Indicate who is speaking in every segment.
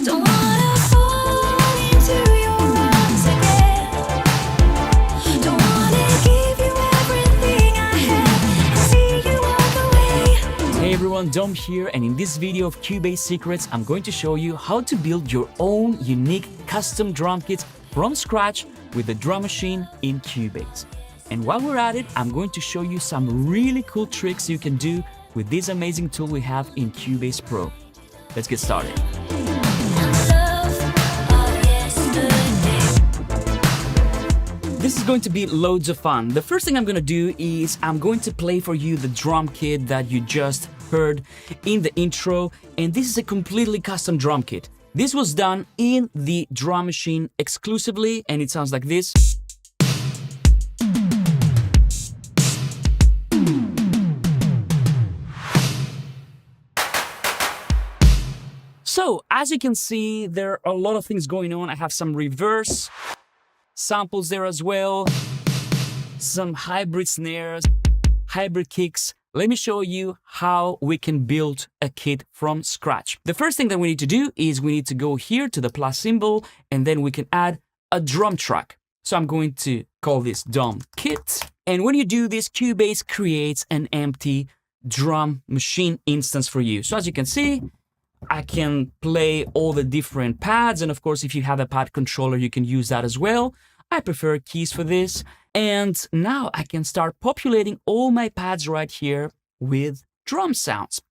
Speaker 1: Don't wanna fall into your arms again. Don't wanna give you everything I have and see you walk away.
Speaker 2: Hey everyone, Dom here, and in this video of Cubase Secrets, I'm going to show you how to build your own unique custom drum kits from scratch with the drum machine in Cubase. And while we're at it, I'm going to show you some really cool tricks you can do with this amazing tool we have in Cubase Pro. Let's get started. This is going to be loads of fun. The first thing I'm going to do is I'm going to play for you the drum kit that you just heard in the intro, and this is a completely custom drum kit. This was done in the drum machine exclusively, and it sounds like this. So, as you can see, there are a lot of things going on. I have some reverse samples there as well, some hybrid snares, hybrid kicks. Let me show you how we can build a kit from scratch. The first thing that we need to do is we need to go here to the plus symbol, and then we can add a drum track. So I'm going to call this drum kit. And when you do this, Cubase creates an empty drum machine instance for you. So as you can see, I can play all the different pads, and of course, if you have a pad controller, you can use that as well. I prefer keys for this. And now I can start populating all my pads right here with drum sounds.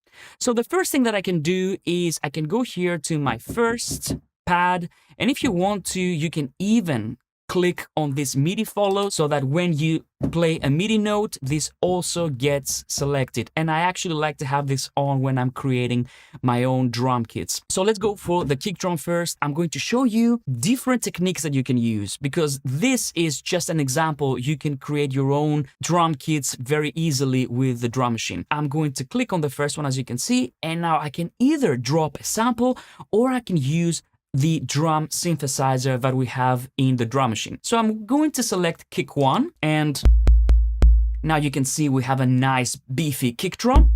Speaker 2: So the first thing that I can do is I can go here to my first pad, and if you want to, you can even click on this MIDI follow so that when you play a MIDI note, this also gets selected. And I actually like to have this on when I'm creating my own drum kits. So let's go for the kick drum first. I'm going to show you different techniques that you can use, because this is just an example. You can create your own drum kits very easily with the drum machine. I'm going to click on the first one, as you can see, and now I can either drop a sample or I can use the drum synthesizer that we have in the drum machine. So I'm going to select kick 1, and now you can see we have a nice beefy kick drum,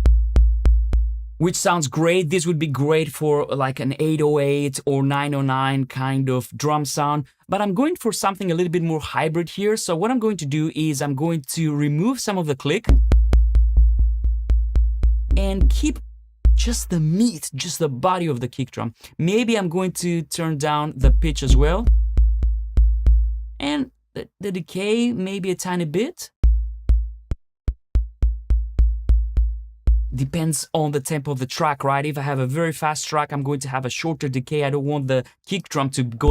Speaker 2: which sounds great. This would be great for like an 808 or 909 kind of drum sound, but I'm going for something a little bit more hybrid here. So what I'm going to do is I'm going to remove some of the click and keep just the meat, just the body of the kick drum. Maybe I'm going to turn down the pitch as well. And the decay, maybe a tiny bit. Depends on the tempo of the track, right? If I have a very fast track, I'm going to have a shorter decay. I don't want the kick drum to go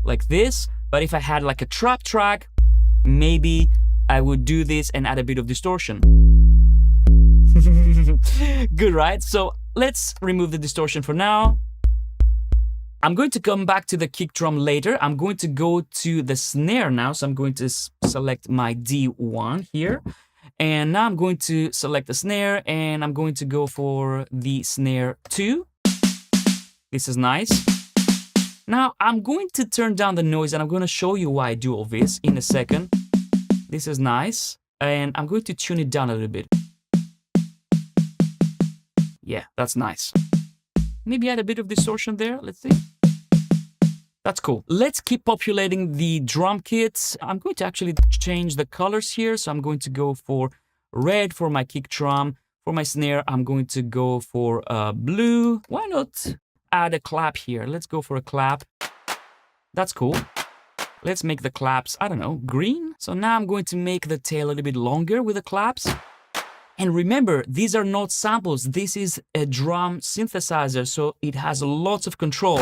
Speaker 2: like this. But if I had like a trap track, maybe I would do this and add a bit of distortion. Good, right? So let's remove the distortion for now. I'm going to come back to the kick drum later. I'm going to go to the snare now. So I'm going to select my D1 here. And now I'm going to select the snare, and I'm going to go for the snare 2. This is nice. Now I'm going to turn down the noise, and I'm going to show you why I do all this in a second. This is nice. And I'm going to tune it down a little bit. Yeah, that's nice. Maybe add a bit of distortion there. Let's see. That's cool. Let's keep populating the drum kits. I'm going to actually change the colors here. So I'm going to go for red for my kick drum. For my snare, I'm going to go for blue. Why not add a clap here? Let's go for a clap. That's cool. Let's make the claps, I don't know, green. So now I'm going to make the tail a little bit longer with the claps. And remember, these are not samples. This is a drum synthesizer, so it has lots of control.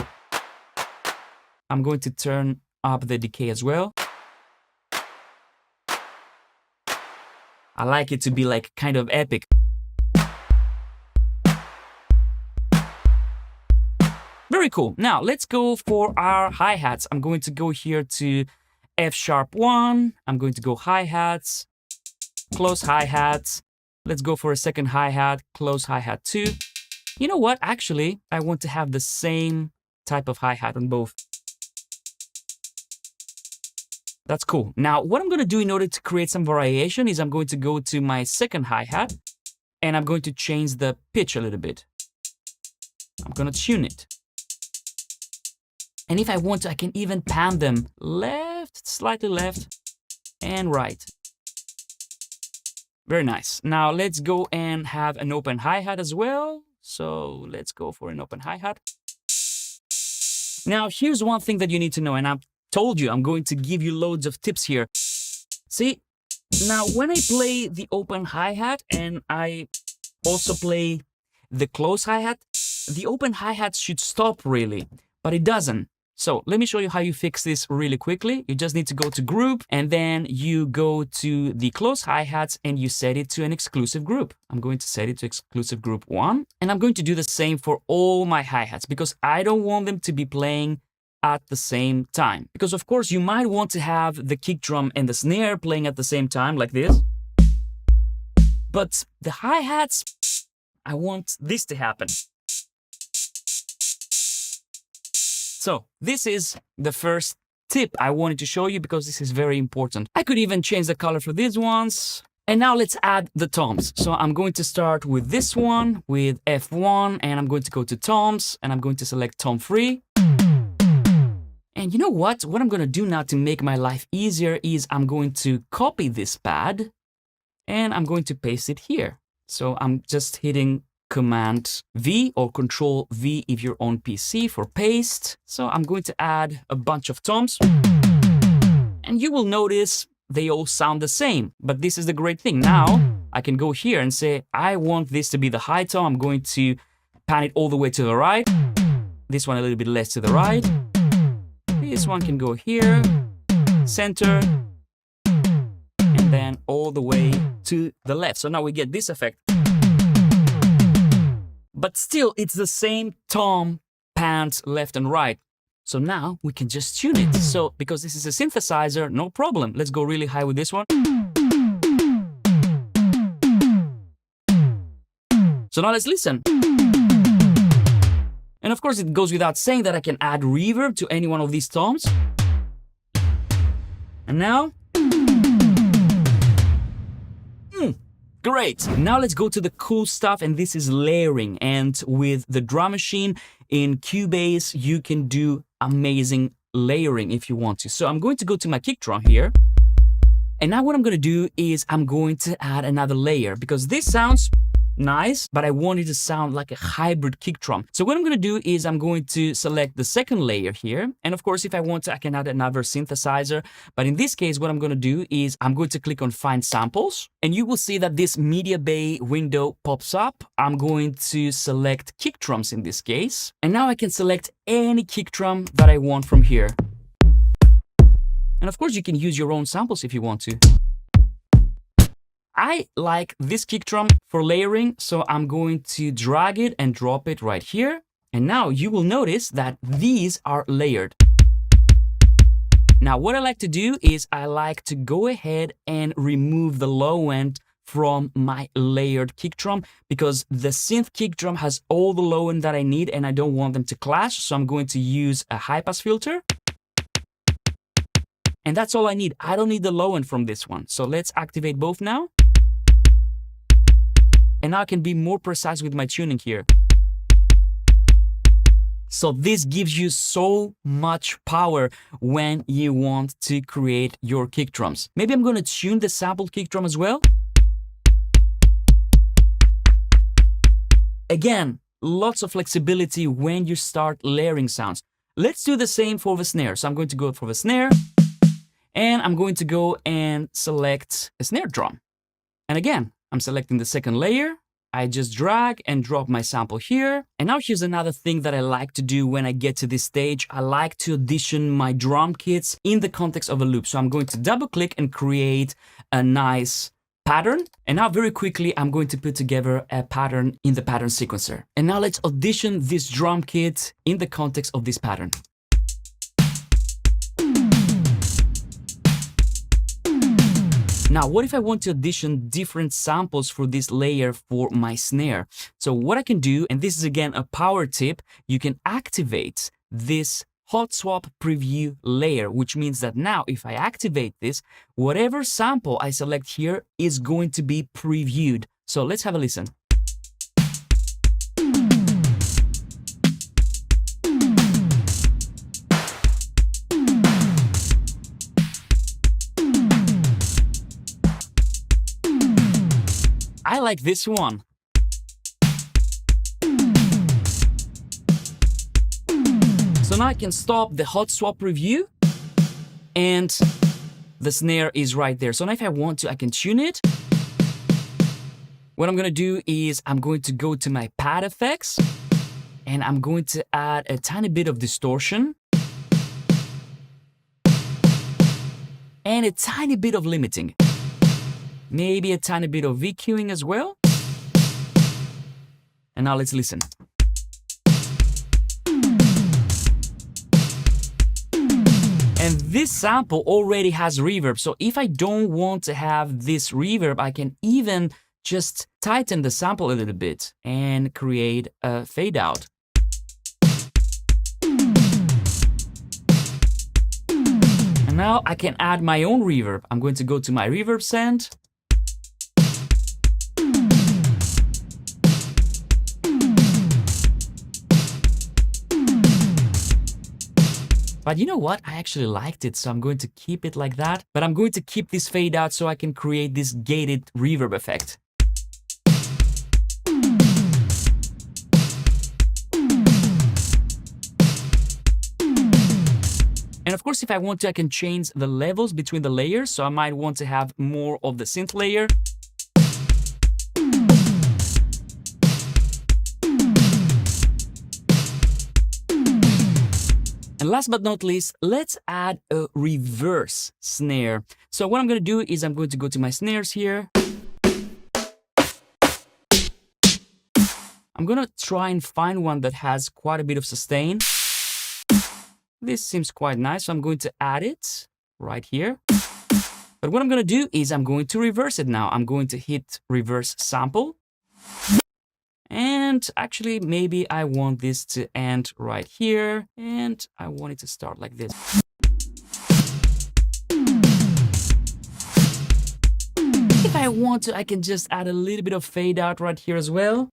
Speaker 2: I'm going to turn up the decay as well. I like it to be like kind of epic. Very cool. Now let's go for our hi-hats. I'm going to go here to F#1. I'm going to go hi-hats, close hi-hats. Let's go for a second hi-hat, close hi-hat 2. You know what? Actually, I want to have the same type of hi-hat on both. That's cool. Now, what I'm going to do in order to create some variation is I'm going to go to my second hi-hat, and I'm going to change the pitch a little bit. I'm going to tune it. And if I want to, I can even pan them left, slightly left, and right. Very nice. Now let's go and have an open hi-hat as well. So let's go for an open hi-hat. Now here's one thing that you need to know, and I've told you I'm going to give you loads of tips here. See, now when I play the open hi-hat and I also play the close hi-hat, the open hi-hat should stop really, but it doesn't. So let me show you how you fix this really quickly. You just need to go to group and then you go to the close hi-hats and you set it to an exclusive group. I'm going to set it to exclusive group 1. And I'm going to do the same for all my hi-hats because I don't want them to be playing at the same time. Because of course you might want to have the kick drum and the snare playing at the same time like this. But the hi-hats, I want this to happen. So this is the first tip I wanted to show you because this is very important. I could even change the color for these ones. And now let's add the toms. So I'm going to start with this one, with F1, and I'm going to go to toms, and I'm going to select tom free. And you know what? What I'm going to do now to make my life easier is I'm going to copy this pad, and I'm going to paste it here. So I'm just hitting Command V or Control V if you're on PC for paste. So I'm going to add a bunch of toms. And you will notice they all sound the same. But this is the great thing. Now I can go here and say, I want this to be the high tom. I'm going to pan it all the way to the right. This one a little bit less to the right. This one can go here, center, and then all the way to the left. So now we get this effect. But still, it's the same tom pans left and right. So now we can just tune it. So because this is a synthesizer, no problem. Let's go really high with this one. So now let's listen. And of course, it goes without saying that I can add reverb to any one of these toms. And now, great. Now let's go to the cool stuff, and this is layering. And with the drum machine in Cubase, you can do amazing layering if you want to. So I'm going to go to my kick drum here. And now what I'm going to do is I'm going to add another layer because this sounds nice, but I want it to sound like a hybrid kick drum. So what I'm going to do is I'm going to select the second layer here. And of course, if I want to, I can add another synthesizer. But in this case, what I'm going to do is I'm going to click on Find Samples. And you will see that this Media Bay window pops up. I'm going to select kick drums in this case. And now I can select any kick drum that I want from here. And of course, you can use your own samples if you want to. I like this kick drum for layering, so I'm going to drag it and drop it right here. And now you will notice that these are layered. Now, what I like to do is I like to go ahead and remove the low end from my layered kick drum because the synth kick drum has all the low end that I need and I don't want them to clash. So I'm going to use a high pass filter. And that's all I need. I don't need the low end from this one. So let's activate both now. And now I can be more precise with my tuning here. So this gives you so much power when you want to create your kick drums. Maybe I'm going to tune the sampled kick drum as well. Again, lots of flexibility when you start layering sounds. Let's do the same for the snare. So I'm going to go for the snare. And I'm going to go and select a snare drum. And again, I'm selecting the second layer. I just drag and drop my sample here. And now here's another thing that I like to do when I get to this stage. I like to audition my drum kits in the context of a loop. So I'm going to double click and create a nice pattern. And now very quickly, I'm going to put together a pattern in the pattern sequencer. And now let's audition this drum kit in the context of this pattern. Now, what if I want to audition different samples for this layer for my snare? So what I can do, and this is again a power tip, you can activate this hot swap preview layer, which means that now if I activate this, whatever sample I select here is going to be previewed. So let's have a listen. like this one. So now I can stop the hot swap review and the snare is right there. So now if I want to, I can tune it. What I'm gonna do is I'm going to go to my pad effects and I'm going to add a tiny bit of distortion and a tiny bit of limiting. Maybe a tiny bit of EQing as well. And now let's listen. And this sample already has reverb. So if I don't want to have this reverb, I can even just tighten the sample a little bit and create a fade out. And now I can add my own reverb. I'm going to go to my reverb send. But you know what? I actually liked it, so I'm going to keep it like that. But I'm going to keep this fade out so I can create this gated reverb effect. And of course, if I want to, I can change the levels between the layers. So I might want to have more of the synth layer. And last but not least, let's add a reverse snare. So what I'm going to do is I'm going to go to my snares here. I'm going to try and find one that has quite a bit of sustain. This seems quite nice, so I'm going to add it right here. But what I'm going to do is I'm going to reverse it now. I'm going to hit reverse sample. And actually, maybe I want this to end right here. And I want it to start like this. If I want to, I can just add a little bit of fade out right here as well.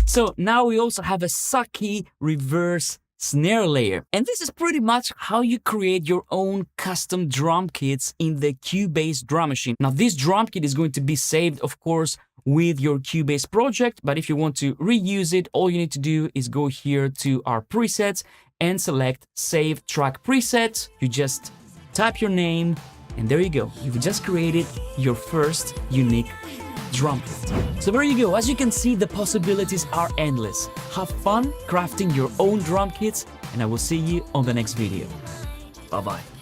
Speaker 2: So now we also have a sucky reverse snare layer. And this is pretty much how you create your own custom drum kits in the Cubase drum machine. Now this drum kit is going to be saved, of course, with your Cubase project. But if you want to reuse it, all you need to do is go here to our presets and select Save Track Preset. You just type your name and there you go. You've just created your first unique drum kit. So there you go. As you can see, the possibilities are endless. Have fun crafting your own drum kits, and I will see you on the next video. Bye-bye.